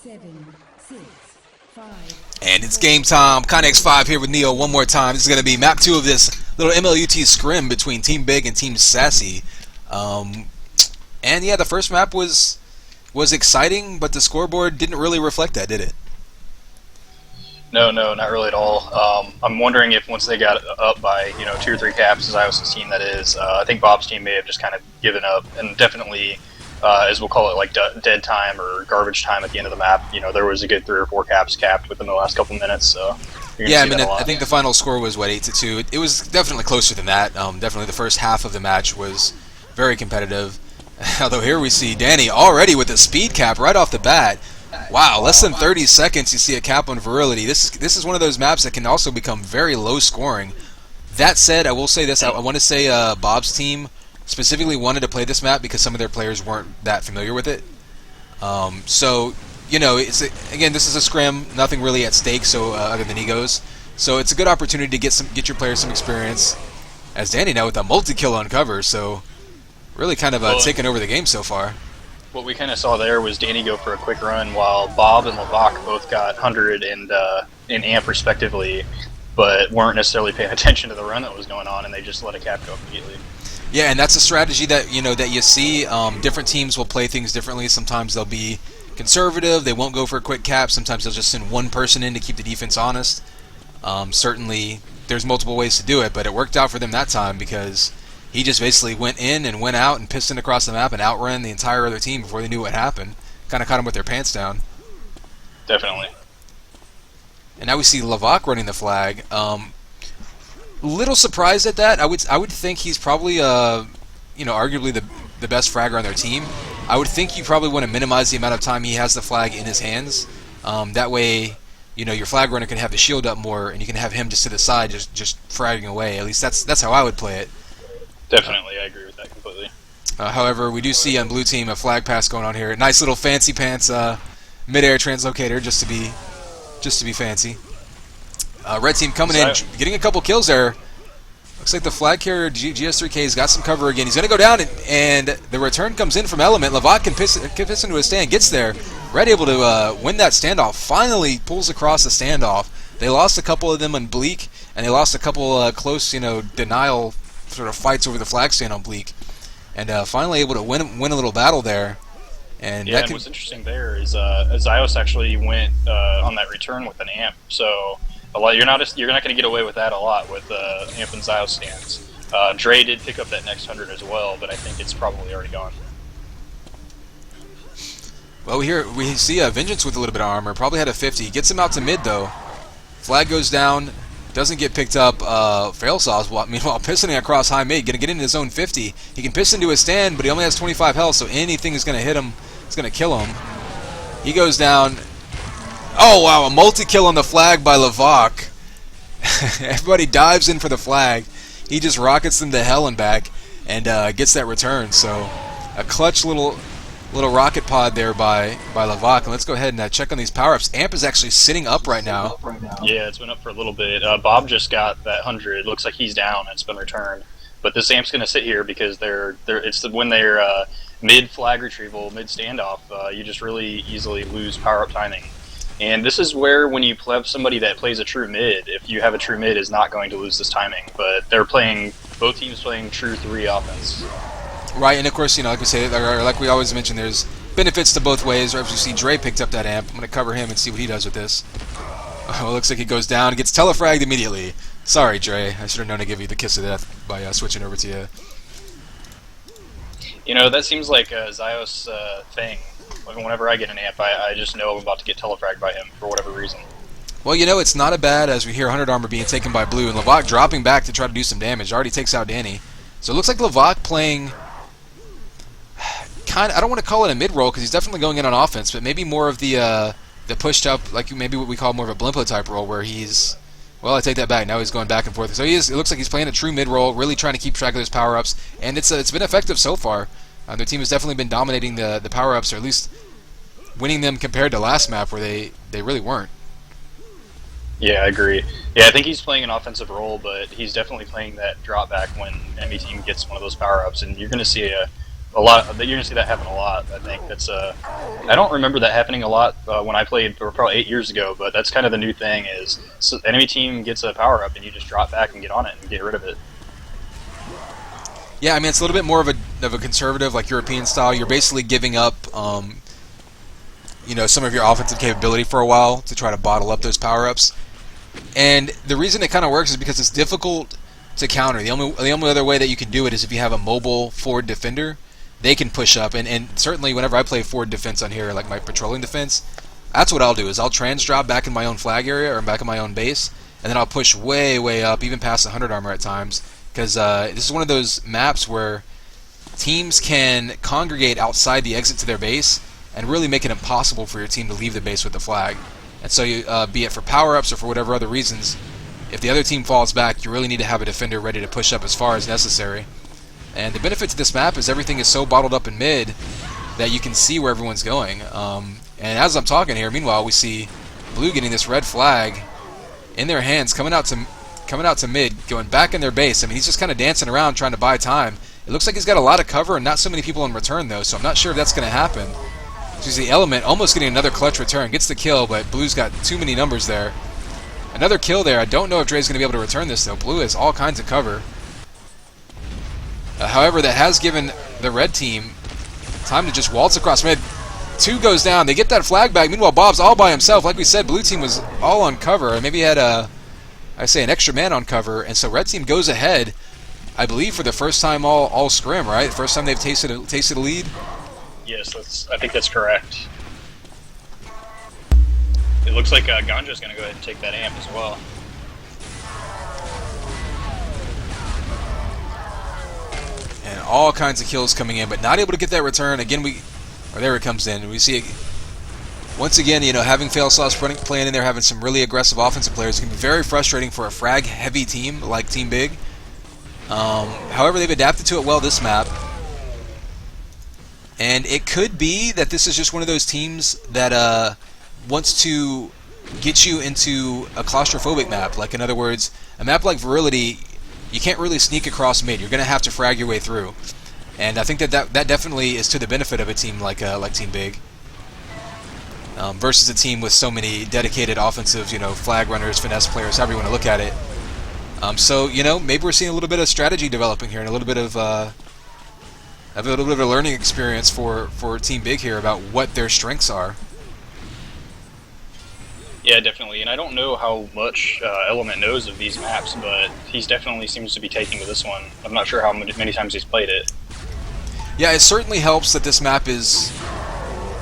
7, 6, 5. And it's game time. Connex 5 here with Neo one more time. This is going to be map 2 of this little MLUT scrim between Team Big and Team SaSSy. And yeah, the first map was exciting, but the scoreboard didn't really reflect that, did it? No, not really at all. I'm wondering if once they got up by 2 or 3 caps, as Ios's team that is, I think Bob's team may have just kind of given up, and definitely, as we'll call it, like dead time or garbage time at the end of the map. There was a good 3 or 4 caps capped within the last couple minutes. So yeah, I mean, I think the final score was what, 8-2. It was definitely closer than that. Definitely the first half of the match was very competitive. Although here we see Danny already with a speed cap right off the bat. Wow, less than 30 seconds you see a cap on Virility. This is one of those maps that can also become very low scoring. That said, I will say this. I want to say Bob's team specifically wanted to play this map because some of their players weren't that familiar with it. So, again, this is a scrim, nothing really at stake, so other than egos. So it's a good opportunity to get your players some experience. As Danny now with a multi-kill on cover, so really kind of taking over the game so far. What we kind of saw there was Danny go for a quick run while Bob and Lavak both got 100 and amp respectively, but weren't necessarily paying attention to the run that was going on, and they just let a cap go immediately. Yeah, and that's a strategy that that you see. Different teams will play things differently. Sometimes they'll be conservative. They won't go for a quick cap. Sometimes they'll just send one person in to keep the defense honest. Certainly, there's multiple ways to do it, but it worked out for them that time because he just basically went in and went out and pistoned across the map and outran the entire other team before they knew what happened. Kind of caught them with their pants down. Definitely. And now we see Lavak running the flag. Little surprised at that. I would think he's probably arguably the best fragger on their team. I would think you probably want to minimize the amount of time he has the flag in his hands. That way, your flag runner can have the shield up more, and you can have him just to the side, just fragging away. At least that's how I would play it. Definitely, I agree with that completely. However, we do see on blue team a flag pass going on here. Nice little fancy pants mid-air translocator just to be fancy. Red team coming in, getting a couple kills there. Looks like the flag carrier GS3K's got some cover again. He's going to go down, and the return comes in from Element. Lavak can piss into a stand, gets there. Red able to win that standoff. Finally pulls across the standoff. They lost a couple of them on Bleak, and they lost a couple close, denial sort of fights over the flag stand on Bleak, and finally able to win a little battle there. And yeah, and what's interesting there is Zios actually went on that return with an amp, so you're not going to get away with that a lot with amp and Zios stands. Dray did pick up that next 100 as well, but I think it's probably already gone. Well, we see Vengeance with a little bit of armor, probably had a 50. Gets him out to mid though. Flag goes down. Doesn't get picked up. Failsaws, meanwhile, pistoning across high mid, gonna get into his own 50. He can piston to his stand, but he only has 25 health, so anything is gonna hit him. It's gonna kill him. He goes down. Oh wow, a multi-kill on the flag by Lavak. Everybody dives in for the flag. He just rockets them to hell and back, and gets that return. So a clutch little rocket pod there by Lavak. And let's go ahead and check on these power-ups. Amp is actually sitting up right now. Yeah, it's been up for a little bit. Bob just got that 100. It looks like he's down. It's been returned. But this amp's going to sit here because when they're mid-flag retrieval, mid-standoff, you just really easily lose power-up timing. And this is where, when you have somebody that plays a true mid, if you have a true mid, is not going to lose this timing. But both teams playing true 3 offense. Right, and of course, like we say, or like we always mention, there's benefits to both ways. Right, as you see, Dray picked up that amp. I'm going to cover him and see what he does with this. Oh, it looks like he goes down and gets telefragged immediately. Sorry, Dray. I should have known to give you the kiss of death by switching over to you. That seems like a Zios thing. Whenever I get an amp, I just know I'm about to get telefragged by him for whatever reason. Well, it's not a bad as we hear 100 armor being taken by blue, and Lavak dropping back to try to do some damage. Already takes out Danny. So it looks like Lavak playing I don't want to call it a mid-roll because he's definitely going in on offense, but maybe more of the pushed up, like maybe what we call more of a Blimpo type role where he's, well, I take that back. Now he's going back and forth. So it looks like he's playing a true mid-roll, really trying to keep track of those power-ups, and it's been effective so far. Their team has definitely been dominating the power-ups, or at least winning them compared to last map where they really weren't. Yeah, I agree. Yeah, I think he's playing an offensive role, but he's definitely playing that drop back when enemy team gets one of those power-ups, and you're going to see a a lot. You're gonna see that happen a lot. I think that's. I don't remember that happening a lot when I played, probably 8 years ago. But that's kind of the new thing is, so enemy team gets a power up and you just drop back and get on it and get rid of it. Yeah, I mean it's a little bit more of a conservative, like European style. You're basically giving up, you know, some of your offensive capability for a while to try to bottle up those power-ups. And the reason it kind of works is because it's difficult to counter. The only other way that you can do it is if you have a mobile forward defender. They can push up, and certainly whenever I play forward defense on here, like my patrolling defense, that's what I'll do, is I'll trans drop back in my own flag area or back in my own base, and then I'll push way, way up, even past 100 armor at times, because this is one of those maps where teams can congregate outside the exit to their base and really make it impossible for your team to leave the base with the flag. And so, be it for power-ups or for whatever other reasons, if the other team falls back, you really need to have a defender ready to push up as far as necessary. And the benefit to this map is everything is so bottled up in mid that you can see where everyone's going. And as I'm talking here, meanwhile, we see Blue getting this red flag in their hands, coming out to mid, going back in their base. I mean, he's just kind of dancing around trying to buy time. It looks like he's got a lot of cover and not so many people in return, though, so I'm not sure if that's going to happen. So you see Element almost getting another clutch return, gets the kill, but Blue's got too many numbers there. Another kill there. I don't know if Dray's going to be able to return this, though. Blue has all kinds of cover. However, that has given the red team time to just waltz across mid. 2 goes down. They get that flag back. Meanwhile, Bob's all by himself. Like we said, blue team was all on cover. Maybe he had an extra man on cover. And so red team goes ahead, I believe, for the first time all scrim, right? First time they've tasted a lead? Yes, I think that's correct. It looks like Ganja's going to go ahead and take that amp as well. And all kinds of kills coming in, but not able to get that return. Again, there it comes in. We see it, once again, you know, having FailSauce playing in there, having some really aggressive offensive players can be very frustrating for a frag-heavy team like Team Big. However, they've adapted to it well this map. And it could be that this is just one of those teams that wants to get you into a claustrophobic map. Like, in other words, a map like Virility, you can't really sneak across mid. You're going to have to frag your way through. And I think that definitely is to the benefit of a team like Team Big. Versus a team with so many dedicated offensive, you know, flag runners, finesse players, however you want to look at it. So, you know, maybe we're seeing a little bit of strategy developing here and a little bit of a learning experience for Team Big here about what their strengths are. Yeah, definitely. And I don't know how much Element knows of these maps, but he definitely seems to be taking to this one. I'm not sure how many times he's played it. Yeah, it certainly helps that this map is...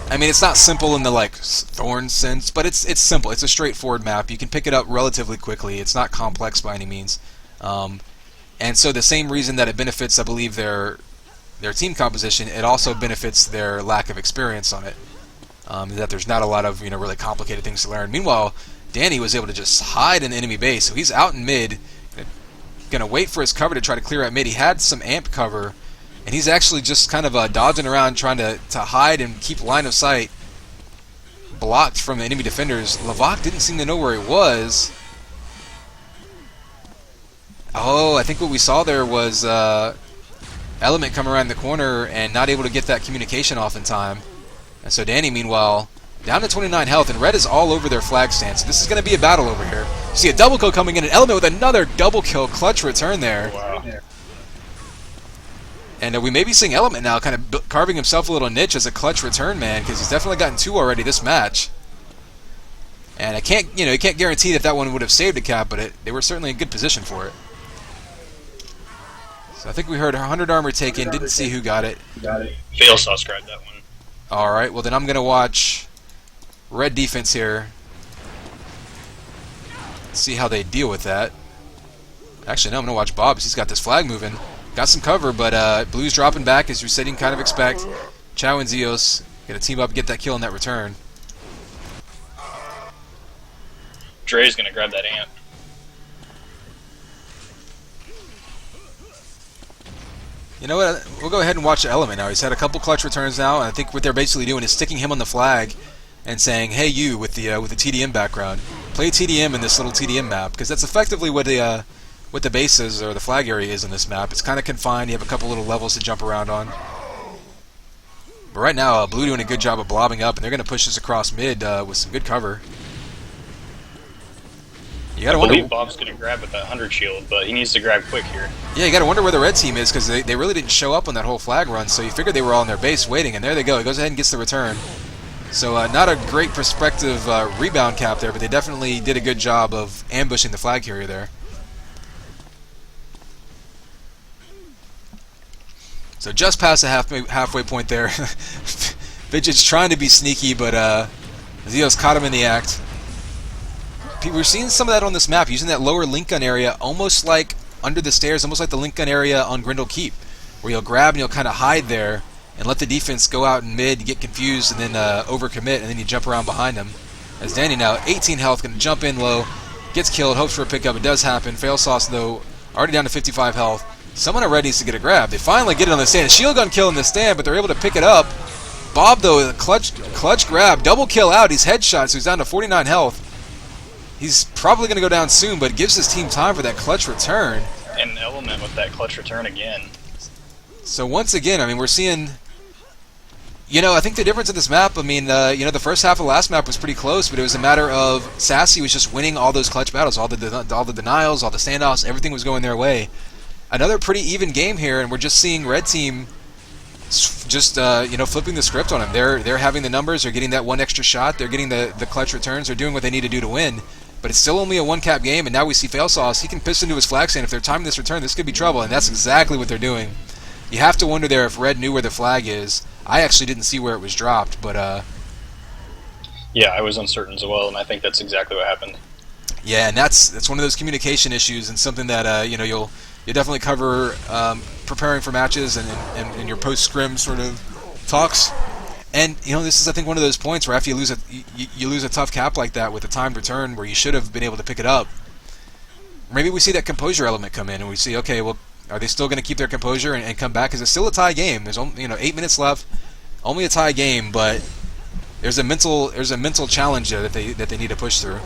I mean, it's not simple in the, like, Thorn sense, but it's simple. It's a straightforward map. You can pick it up relatively quickly. It's not complex by any means. And so the same reason that it benefits, I believe, their team composition, it also benefits their lack of experience on it. That there's not a lot of, you know, really complicated things to learn. Meanwhile, Danny was able to just hide in the enemy base, so he's out in mid, gonna wait for his cover to try to clear out mid. He had some amp cover, and he's actually just kind of dodging around trying to hide and keep line of sight blocked from the enemy defenders. Lavok didn't seem to know where he was. Oh, I think what we saw there was Element come around the corner and not able to get that communication off in time. And so Danny, meanwhile, down to 29 health, and red is all over their flag stand. So this is going to be a battle over here. You see a double kill coming in, and Element with another double kill clutch return there. Wow. And we may be seeing Element now kind of carving himself a little niche as a clutch return man, because he's definitely gotten 2 already this match. And I can't, you know, you can't guarantee that one would have saved a cap, but they were certainly in good position for it. So I think we heard 100 armor taken, didn't see who got it. FailSauce grabbed that one. Alright, well then I'm going to watch red defense here. See how they deal with that. Actually, no, I'm going to watch Bob because he's got this flag moving. Got some cover, but blue's dropping back as you said you can kind of expect. Chow and Zeos going to team up and get that kill in that return. Dray's going to grab that amp. You know what? We'll go ahead and watch Element now. He's had a couple clutch returns now, and I think what they're basically doing is sticking him on the flag and saying, "Hey, you with the TDM background, play TDM in this little TDM map," because that's effectively what the base is or the flag area is in this map. It's kind of confined. You have a couple little levels to jump around on. But right now, Blue doing a good job of blobbing up, and they're going to push this across mid with some good cover. You gotta I wonder. believe Bob's going to grab with that 100 shield, but he needs to grab quick here. Yeah, you gotta wonder where the red team is, because they really didn't show up on that whole flag run, so you figured they were all in their base waiting, and there they go. He goes ahead and gets the return. So not a great perspective rebound cap there, but they definitely did a good job of ambushing the flag carrier there. So just past the halfway point there. Fidget's trying to be sneaky, but Zeo's caught him in the act. We're seeing some of that on this map, using that lower link gun area almost like under the stairs, almost like the link gun area on Grindle Keep, where you'll grab and you'll kind of hide there and let the defense go out in mid, get confused, and then overcommit, and then you jump around behind them. As Danny now, 18 health, going to jump in low, gets killed, hopes for a pickup. It does happen. FailSauce, though, already down to 55 health. Someone already needs to get a grab. They finally get it on the stand. Shield gun kill in the stand, but they're able to pick it up. Bob, though, clutch grab, double kill out. He's headshot, so he's down to 49 health. He's probably going to go down soon, but it gives his team time for that clutch return. And Element with that clutch return again. So once again, I mean, we're seeing... You know, I think the difference in this map, I mean, the first half of the last map was pretty close, but it was a matter of SaSSy was just winning all those clutch battles, all the denials, all the standoffs, everything was going their way. Another pretty even game here, and we're just seeing Red Team just, flipping the script on them. They're having the numbers, they're getting that one extra shot, they're getting the clutch returns, they're doing what they need to do to win. But it's still only a one-cap game, and now we see FailSauce. He can piss into his flag stand. If they're timing this return, this could be trouble, and that's exactly what they're doing. You have to wonder there if Red knew where the flag is. I actually didn't see where it was dropped, but... Yeah, I was uncertain as well, and I think that's exactly what happened. Yeah, and that's one of those communication issues, and something that you'll definitely cover preparing for matches and your post-scrim sort of talks. And this is, I think, one of those points where after you lose a tough cap like that with a timed return where you should have been able to pick it up, maybe we see that composure element come in and we see, okay, well, are they still going to keep their composure and come back? Because it's still a tie game. There's only 8 minutes left, only a tie game, but there's a mental challenge there that they need to push through.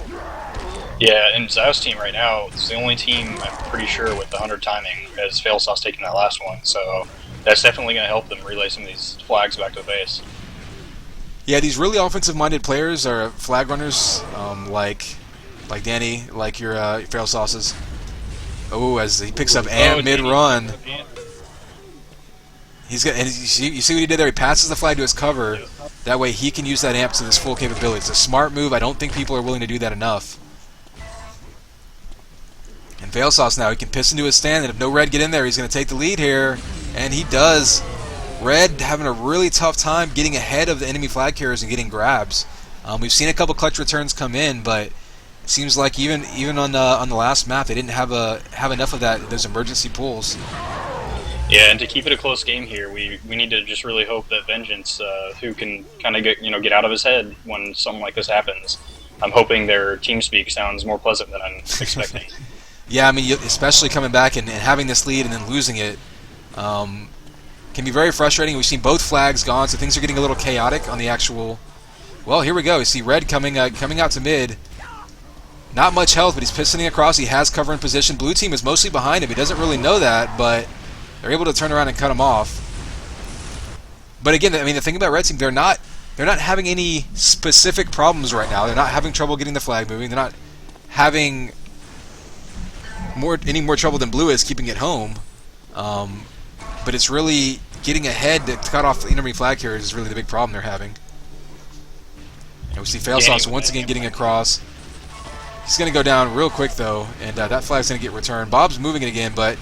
Yeah, and Zio's team right now is the only team I'm pretty sure with the 100 timing as FailSauce taking that last one. So that's definitely going to help them relay some of these flags back to the base. Yeah, these really offensive-minded players are flag runners, like Danny, like your FailSauces. Oh, as he picks up amp mid-run. You see what he did there? He passes the flag to his cover. That way he can use that amp to his full capability. It's a smart move. I don't think people are willing to do that enough. And FailSauce now, he can piss into his stand, and if no Red get in there, he's going to take the lead here. And he does. Red having a really tough time getting ahead of the enemy flag carriers and getting grabs. We've seen a couple clutch returns come in, but it seems like even on the last map, they didn't have enough of those emergency pulls. Yeah, and to keep it a close game here, we need to just really hope that Vengeance, who can kind of get out of his head when something like this happens. I'm hoping their TeamSpeak sounds more pleasant than I'm expecting. Yeah, I mean, especially coming back and having this lead and then losing it can be very frustrating. We've seen both flags gone, so things are getting a little chaotic on the actual... Well, here we go. We see Red coming out to mid. Not much health, but he's pistoning across. He has cover in position. Blue team is mostly behind him. He doesn't really know that, but they're able to turn around and cut him off. But again, I mean, the thing about Red team, they're not having any specific problems right now. They're not having trouble getting the flag moving. They're not having any more trouble than Blue is keeping it home. But it's really getting ahead to cut off the enemy flag carriers is really the big problem they're having. And we see FailSauce once again getting across. He's going to go down real quick, though, and that flag's going to get returned. Bob's moving it again, but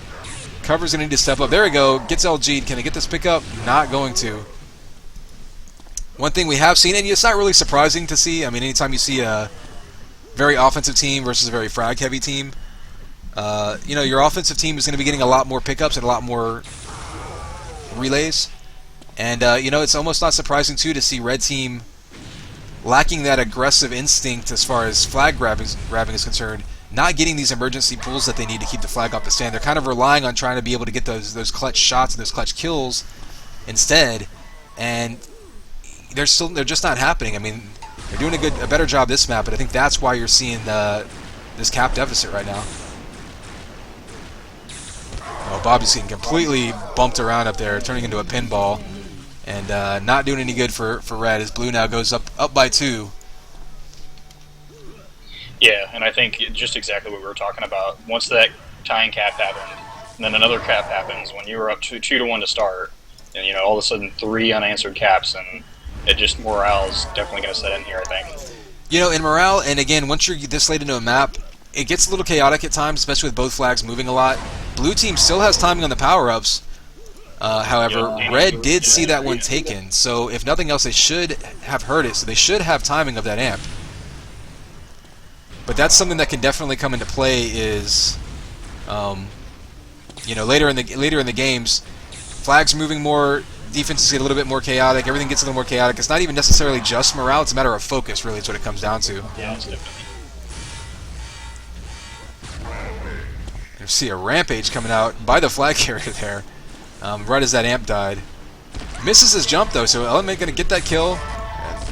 cover's going to need to step up. There we go. Gets LG'd. Can they get this pickup? Not going to. One thing we have seen, and it's not really surprising to see, I mean, anytime you see a very offensive team versus a very frag-heavy team, your offensive team is going to be getting a lot more pickups and a lot more relays. And, it's almost not surprising, too, to see Red Team lacking that aggressive instinct as far as flag grabbing is concerned, not getting these emergency pulls that they need to keep the flag off the stand. They're kind of relying on trying to be able to get those clutch shots and those clutch kills instead, and they're just not happening. I mean, they're doing a better job this map, but I think that's why you're seeing this cap deficit right now. Oh, Bobby's getting completely bumped around up there, turning into a pinball. and not doing any good for red as blue now goes up by 2. Yeah, and I think just exactly what we were talking about. Once that tying cap happened, and then another cap happens when you were up 2-1 to start, and all of a sudden 3 unanswered caps, and it just morale's definitely going to set in here, I think. In morale, and again, once you're this late into a map, it gets a little chaotic at times, especially with both flags moving a lot. Blue team still has timing on the power-ups. However, red did see that one taken, so if nothing else, they should have heard it, so they should have timing of that amp. But that's something that can definitely come into play is, later in the games, flags moving more, defenses get a little bit more chaotic, everything gets a little more chaotic. It's not even necessarily just morale, it's a matter of focus, really, is what it comes down to. Yeah, it's definitely. You see a rampage coming out by the flag carrier there, right as that amp died. Misses his jump though, so Element going to get that kill.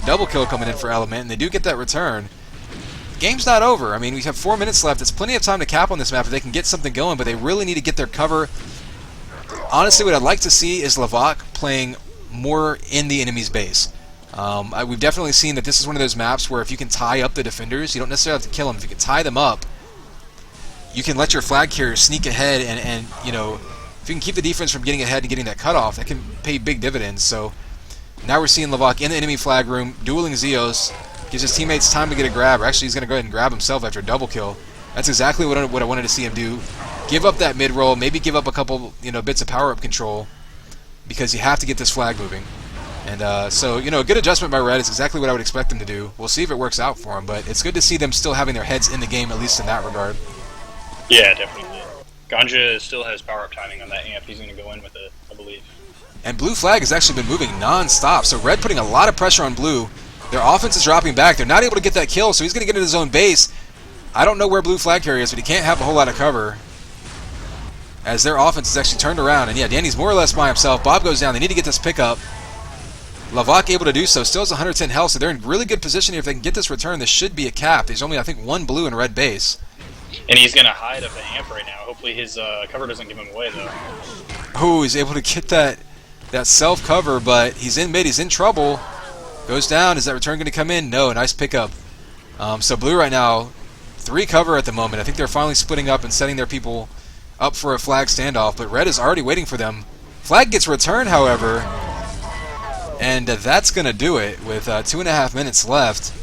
Double kill coming in for Element, and they do get that return. Game's not over. I mean, we have 4 minutes left. It's plenty of time to cap on this map if they can get something going, but they really need to get their cover. Honestly, what I'd like to see is Lavak playing more in the enemy's base. We've definitely seen that this is one of those maps where if you can tie up the defenders, you don't necessarily have to kill them. If you can tie them up, you can let your flag carrier sneak ahead, and if you can keep the defense from getting ahead and getting that cutoff, that can pay big dividends. So now we're seeing Lavak in the enemy flag room, dueling Zeos. Gives his teammates time to get a grab, or actually he's going to go ahead and grab himself after a double kill. That's exactly what I wanted to see him do. Give up that mid-roll, maybe give up a couple bits of power-up control, because you have to get this flag moving. And so, a good adjustment by red is exactly what I would expect them to do. We'll see if it works out for them, but it's good to see them still having their heads in the game, at least in that regard. Yeah, definitely. Ganja still has power-up timing on that amp. He's going to go in with it, I believe. And blue flag has actually been moving non-stop, so red putting a lot of pressure on blue. Their offense is dropping back. They're not able to get that kill, so he's going to get into his own base. I don't know where blue flag carrier is, but he can't have a whole lot of cover, as their offense is actually turned around. And yeah, Danny's more or less by himself. Bob goes down. They need to get this pickup. Lavak able to do so. Still has 110 health, so they're in really good position here. If they can get this return, this should be a cap. There's only, I think, 1 blue and red base. And he's going to hide up the amp right now. Hopefully his cover doesn't give him away, though. Oh, he's able to get that self-cover, but he's in mid. He's in trouble. Goes down. Is that return going to come in? No. Nice pickup. So blue right now, 3 cover at the moment. I think they're finally splitting up and setting their people up for a flag standoff, but red is already waiting for them. Flag gets returned, however, and that's going to do it with 2.5 minutes left.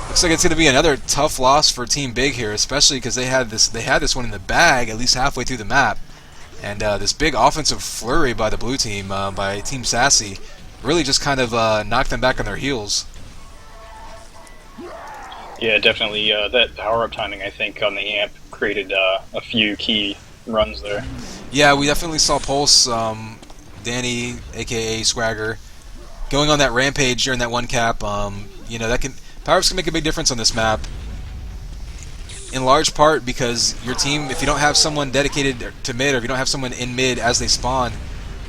Looks like it's going to be another tough loss for Team Big here, especially because they had this one in the bag at least halfway through the map, and this big offensive flurry by the blue team, by Team SaSSy, really just kind of knocked them back on their heels. Yeah, definitely. That power-up timing, I think, on the amp created a few key runs there. Yeah, we definitely saw Pulse, Danny, a.k.a. Swagger, going on that rampage during that one cap. Power-ups can make a big difference on this map, in large part because your team, if you don't have someone dedicated to mid, or if you don't have someone in mid as they spawn,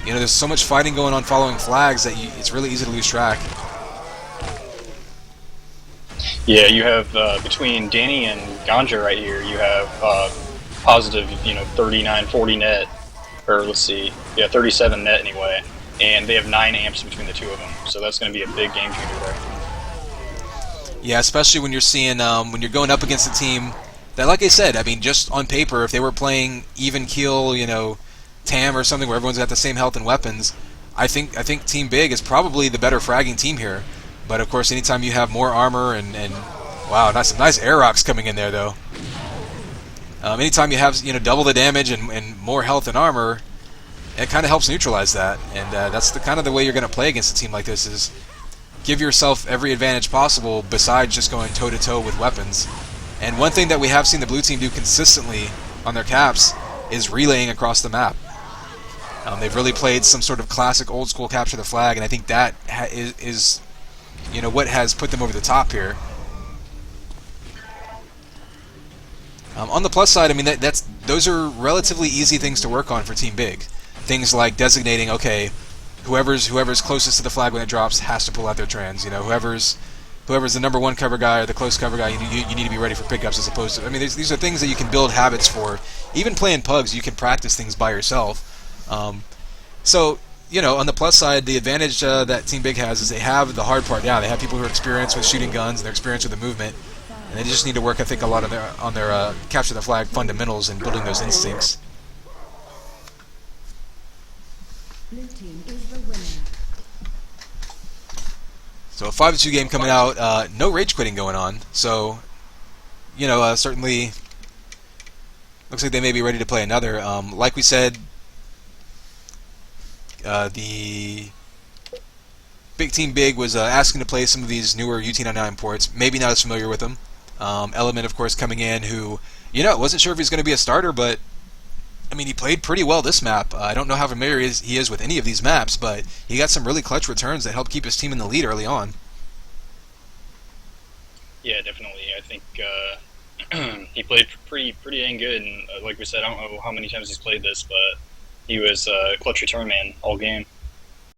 there's so much fighting going on following flags that it's really easy to lose track. Yeah, you have between Danny and Ganja right here, you have positive 39, 40 net, or let's see, yeah, 37 net anyway, and they have 9 amps between the two of them, so that's going to be a big game changer there. Yeah, especially when you're seeing when you're going up against a team that, like I said, I mean, just on paper, if they were playing even keel, TAM or something where everyone's got the same health and weapons, I think Team Big is probably the better fragging team here. But of course, anytime you have more armor and wow, that's some nice air rocks coming in there though. Anytime you have double the damage and more health and armor, it kind of helps neutralize that. And that's the kind of the way you're going to play against a team like this, is give yourself every advantage possible besides just going toe to toe with weapons. And one thing that we have seen the blue team do consistently on their caps is relaying across the map. They've really played some sort of classic old school capture the flag, and I think that is what has put them over the top here. On the plus side, I mean, those are relatively easy things to work on for Team Big. Things like designating, okay, whoever's closest to the flag when it drops has to pull out their trans. Whoever's the number 1 cover guy or the close cover guy, you need to be ready for pickups, as opposed to, I mean, these are things that you can build habits for. Even playing pugs, you can practice things by yourself. So you know, on the plus side, the advantage that Team Big has is they have the hard part down. They have people who are experienced with shooting guns and they're experienced with the movement, and they just need to work, I think, a lot on their capture the flag fundamentals and building those instincts. Blue team is the winner. So a 5-2 game coming out, no rage quitting going on. So, you know, certainly looks like they may be ready to play another. Like we said, the Big Team Big was asking to play some of these newer UT99 ports, maybe not as familiar with them. Element, of course, coming in who, you know, wasn't sure if he's going to be a starter, but I mean, he played pretty well this map. I don't know how familiar he is with any of these maps, but he got some really clutch returns that helped keep his team in the lead early on. Yeah, definitely. I think he played pretty dang good, and like we said, I don't know how many times he's played this, but he was a clutch return man all game.